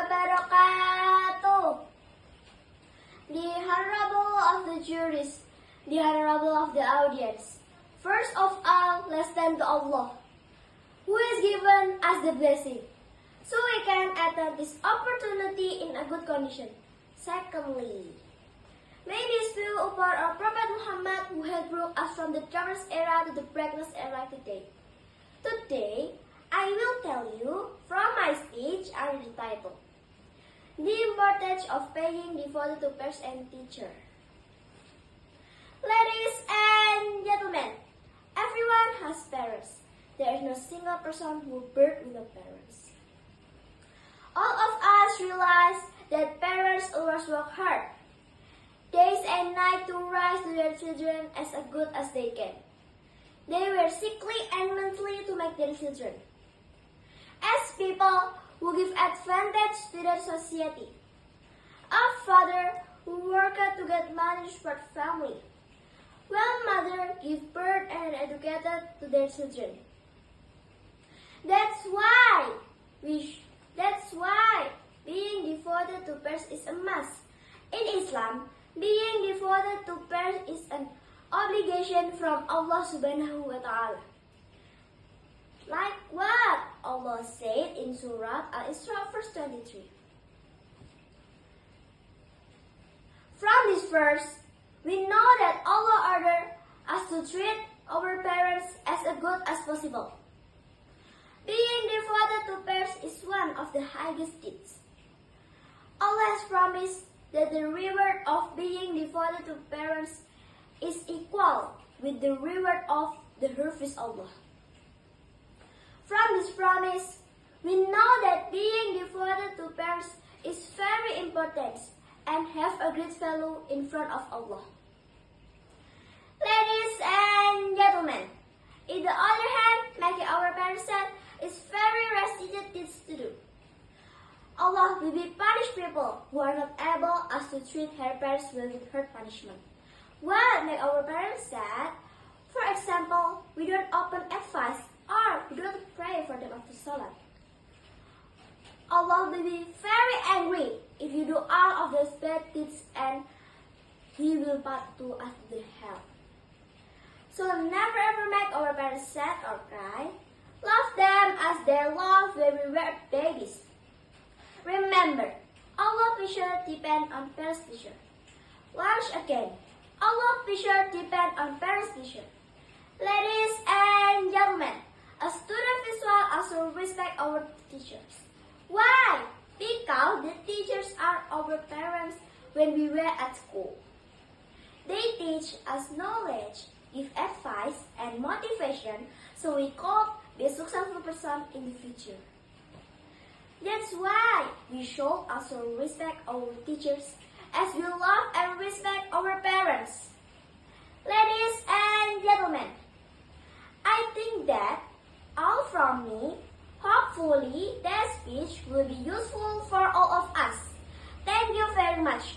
wabarakatuh. The Honorable of the jurist, the Honorable of the audience. First of all, let's thank to Allah, who has given us the blessing, so we can attend this opportunity in a good condition. Secondly, may peace be upon our Prophet Muhammad, who has brought us from the darkness era to the brightness era today. Today, I will tell you from my speech under the title, The Importance of Paying Devoted to Parents and Teacher. Ladies and gentlemen, everyone has parents. There is no single person who birth without parents. All of us realize that parents always work hard, days and nights to raise their children as good as they can. They work sickly and mentally to make their children as people who give advantage to their society. A father who worked to get money to support family, while mother give birth and educated to their children. That's why being devoted to parents is a must. In Islam, being devoted to parents is an obligation from Allah Subhanahu wa Ta'ala. Like what Allah said in Surah Al-Isra verse 23. From this verse, we know that Allah ordered us to treat our parents as good as possible. Being devoted to parents is one of the highest deeds. Allah has promised that the reward of being devoted to parents is equal with the reward of the Hafiz Allah. From this promise, we know that being devoted to parents is very important and have a great value in front of Allah. Ladies and gentlemen, on the other hand, making our parents sad is very restricted things to do. Allah will be punish people who are not able as to treat their parents well with hard punishment. What make our parents sad? For example, we don't open advice or we don't pray for them after salat. Allah will be very angry if you do all of those bad deeds, and He will put to us the hell. So never ever make our parents sad or cry. Love them as they love when we were babies. Remember, Allah's pleasure depends on parents' pleasure. Once again, Allah's pleasure depends on parents' pleasure. Ladies and gentlemen, a student visual also respect our teachers. Why? Because the teachers are our parents when we were at school. They teach us knowledge, give advice and motivation so we could be a successful person in the future. That's why we should also respect our teachers as we love and respect our parents. Ladies and gentlemen, I think that all from me. Hopefully, that speech will be useful for all of us. Thank you very much.